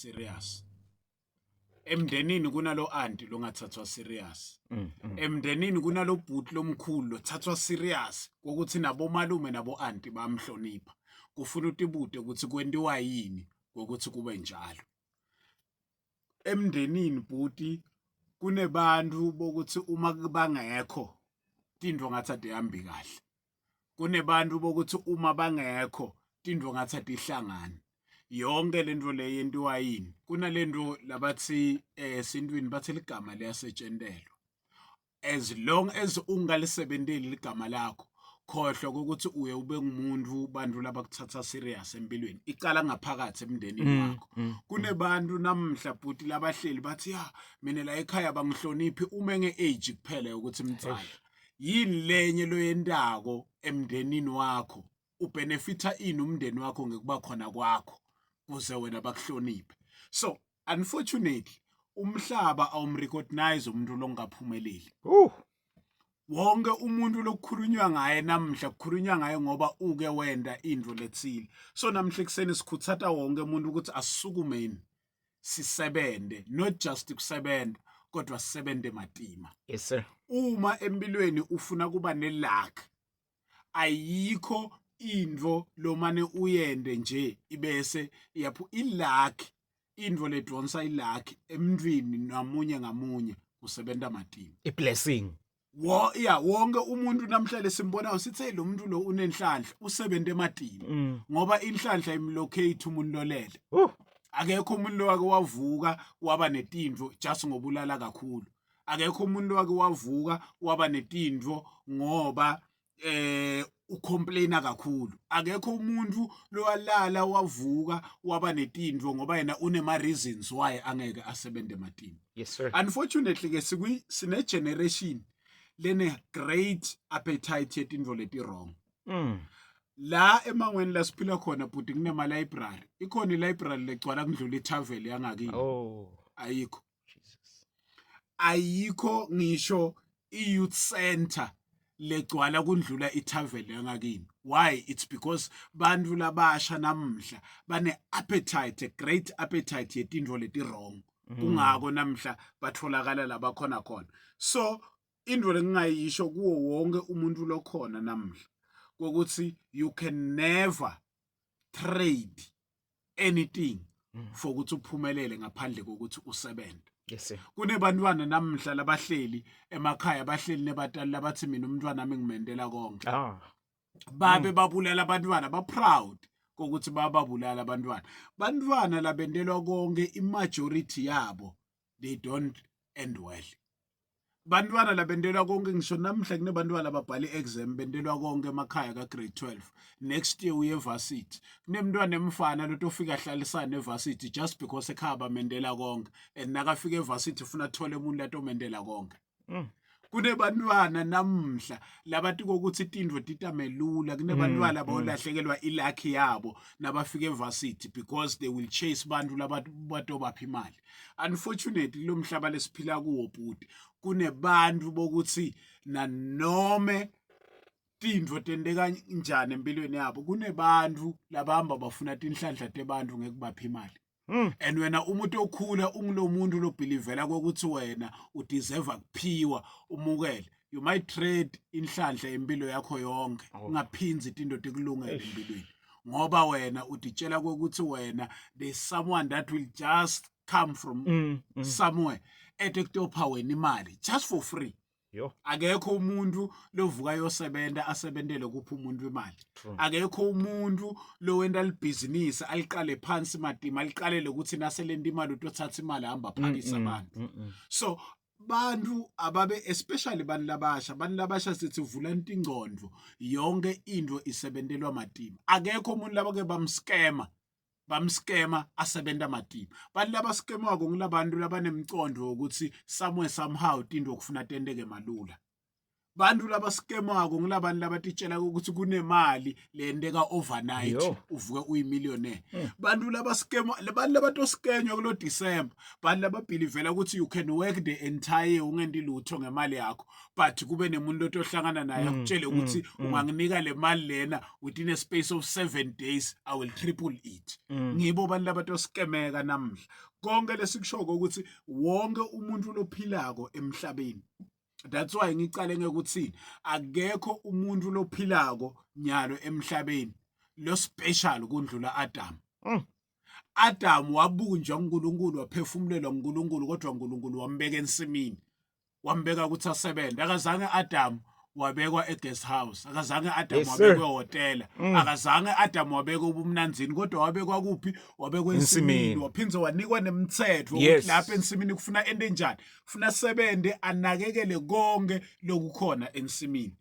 serious. Emndenini kunalo aunti longathathwa serious. Emndenini kunalo bhuti lomkhulu lothathwa serious ukuthi nabo malume nabo aunti bamhlonipha. Kufuna utibude ukuthi kwentiwa yini ukuthi kube njalo. Emndenini bhuti kunebantu bokuthi uma bangekho tindvo ngathi adihambi kahle. Kunebantu bokuthi uma bangekho tindvo ngathi adihlangani. Yonke lento le yentiwa yini? Kunalento labathi esintwini bathi ligama liyasetshentelwa. As long as ungalisebenteli ligama lakho, khohlwa ukuthi uye ube ngumuntu bantu labakuthatha serious empilweni. Icala ngaphakathi emndenini wakho. Kunebantu namhla bhuti labahleli bathi mina la ekhaya bangihloniphi uma ngeage kuphela ukuthi mthaya. Yini lenye lo yendako emndenini wakho? Ubenefita ini umndeni wakho ngekuba khona kwakho kuze wena bakuhloniphe. So unfortunately umhlaba awumrecognize umuntu longaphumeleli. Wonke umuntu lokukhulunywa ngaye namhla kukhulunywa ngaye ngoba uke wenda into lethile. So namhla ekseni sikhuthata wonke umuntu ukuthi asisukumeni sisebende, not just kusebenda kodwa sisebende matima. Yes sir. Uma empilweni ufuna kuba neluck, ayikho indvo lomane uyende nje ibese yaphu iluck, indvo ledonsa iluck emntwini namunye ngamunye usebenta matima. I-blessing. Wonke umuntu namhlanje simbonayo sithi lo muntu lo unenhlanhla usebente ematima ngoba inhlanhla imlocate umuntu lolele. Akekho umuntu lo wake wavuka waba netindvo just ngobulala kakhulu. Akekho umuntu wake wavuka waba netindvo ngoba ucomplaina kakhulu. Akekho umuntu lo walala wavuka waba netindvo ngoba yena unema reasons why angeke asebente ematima. Yes sir. Unfortunately ke sine generation lene great appetite yetindvo leti wrong. La emangweni la siphila khona bhuti kunema library. Ikhona i-library legcwala kundlula ithaveli yangakini. Ayikho. Jesus. Ayikho ngisho i-youth center legcwala kundlula ithaveli yangakini. Why? It's because bantu labasha namhla bane appetite, a great appetite yetindvo leti wrong. Kungako namhla batholakala la bakhona khona. So indvo lengingayisho kuwo wonke umuntu lokhona namhla ukuthi you can never trade anything for ukuthi uphumelele ngaphandle kokuthi usebenze. Yes sir. Kunebantwana namhla labahleli emakhaya bahleli nebatali labathi mina umntwana nami ngimendela konke. Babe babulala abantwana ba proud kokuthi bababulala abantwana. Bantwana labendelwa konke imajority yabo they don't end well. Bantwana labendelwa konke ngisho namhla kunebantwana babhali exam bendelwa konke emakhaya ka grade 12. Next year uye varsity. Kunemntwana emfana lotofika hlalisana evarsity just because ekhaya bamendela konke and nakafika evarsity ufuna athole umuntu latomendela konke. Kunebantwana namhla labathi kokuthi tindvo titamelula. Kunebantwana abolahlekelwa ilakhi yabo nabafika evarsity because they will chase bantu labatobapha imali. Unfortunately lo mhlaba lesiphila kuwo bhuti kunebantu bokuthi nanome tindvo tendeka njani empilweni yabo kunebantu labahamba bafuna tinhlanhla tebantu ngekubapha imali. And wena umuntu okhula ungilomuntu lo believela ukuthi wena udeserve kuphiwa umukele. You might trade inhlanhla empilo yakho yonke ungaphinzi into tekulungela empilweni ngoba wena uditshela ukuthi wena there's someone that will just come from somewhere etekutopha wena imali just for free. Akekho umuntu lovuka yosebenta asebentele kupha umuntu imali. Akekho umuntu lo wenda libhizinisi aliqale phansi matima aliqalele ukuthi naselenda imali utothatha imali hamba phakisa abantu. So bantu ababe especially bantu labasha sithi vula intingcondo yonke into isebentelwa matima. Akekho umuntu labake bamskema asebenta matima. Bantu labaskemwako ngilabantu labanemcondo ukuthi somewhere somehow into okufuna tendeke malula. bantu laba skemako ngilabantu labatitshela ukuthi kunemali lendeka overnight uvuke uyimillionaire. Bantu laba skema labantu labatoskenywa kulo December, bantu lababhilivela ukuthi you can work the entire year ungendi lutho ngemali yakho, but kube nemuntu otohlangana naye akutshele ukuthi unganginika le mali lena within a space of 7 days I will triple it. Ngibo bantu labatoskemeka namhla. Konke lesikushoko ukuthi wonke umuntu lophilako emhlabeni. That's why ngicale ngekuthini akekho umuntu lophilako nyalo emhlabeni lo special kundlula Adam. Adam wabunjwa uNkulunkulu waphefumulelwa uNkulunkulu kodwa uNkulunkulu wambeka ensimini. Wambeka ukuthi asebenze. Akazange Adam wabekwa e-guest house, akazange Adam wabekwa ehotela, akazange Adam wabekwa ubumnanzini kodwa wabekwa kuphi? Wabekwa ensimini. Waphinza wanikwa nemithetho ukuthi lapha ensimini kufuna ende njani, kufuna sebenze anakekele konke lokukhona ensimini.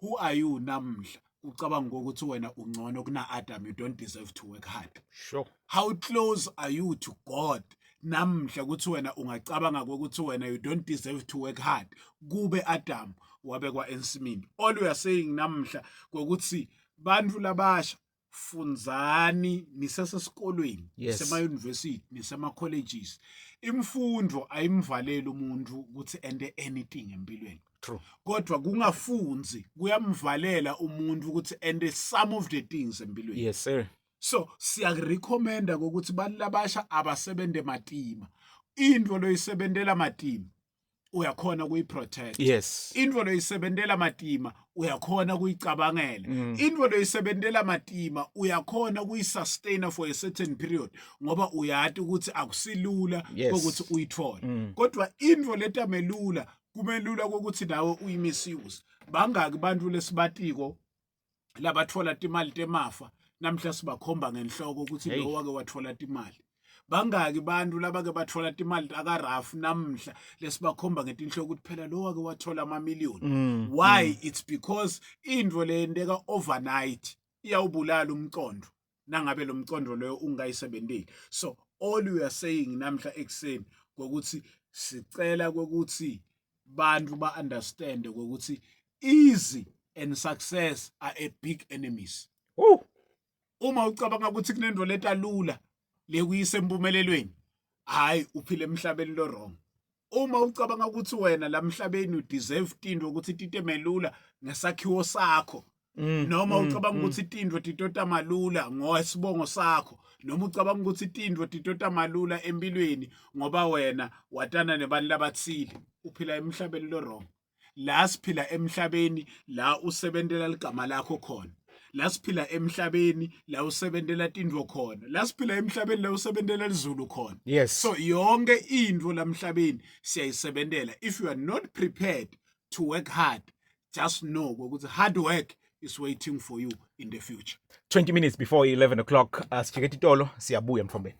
Who are you namhla ucabanga ukuthi wena ungcono kuna Adam? You don't deserve to work hard. Sure. How close are you to God namhla ukuthi wena ungacabanga ukuthi wena you don't deserve to work hard? Kube Adam wabekwa ensimini. All we are saying namhla ukuthi bantu labasha funzani nisesesikolweni, nisema university, nisema colleges. Imfundo ayimvaleli umuntu ukuthi ende anything empilweni. True. Kodwa kungafunzi kuyamvalela umuntu ukuthi ende some of the things empilweni. Yes sir. So siyarecommenda ukuthi bantu labasha abasebende matima. Into loyisebendela matima uyakhona kuyiprotect. Yes. Into loyisebendela matima uyakhona kuyicabangela. Into loyisebendela matima uyakhona kuyisustain for a certain period ngoba uyathi ukuthi akusilula ukuthi uyithole. Kodwa into letamelula kumelula ukuthi nawe uyimisuse. Bangaki bantu lesibatiko labathola imali temafa namhla sibakhomba ngenhloko ukuthi lo wake wathola imali. Bangaki bantu labake bathola imali akarafu namhla lesibakhomba ngetinhloko ukuthi phela lo wake wathola amamiliyoni. Why? It's because into lendeka overnight iyawubulala umqondo nangabe lo mqondo leyo ungayisebenzeli. So all we are saying namhla ekseni ukuthi sicela ukuthi bantu ba understand ukuthi easy and success are a big enemies. Uma ucabanga ukuthi kunento leta lula lekuyise empumelelweni, hayi uphile emhlabeni lo wrong. Uma ucabanga ukuthi wena la mhlabeni u deserve into ukuthi tite melula ngesakhiwo sakho, noma ucabanga ukuthi tindwe titota malula ngosibongo sakho, noma ucabanga ukuthi tindwe titota malula empilweni ngoba wena watana nebantu labathile, uphila emhlabeni lo wrong. La siphila emhlabeni la usebentela ligama lakho khona. La siphila emhlabeni la usebentela tindwo khona. La siphila emhlabeni la usebentela izulu khona. Yes. So yonke into la mhlabeni siyayisebentela. If you are not prepared to work hard, just know ukuthi hard work is waiting for you in the future. 20 minutes before 11 o'clock, sijike titolo siyabuya mfambeni.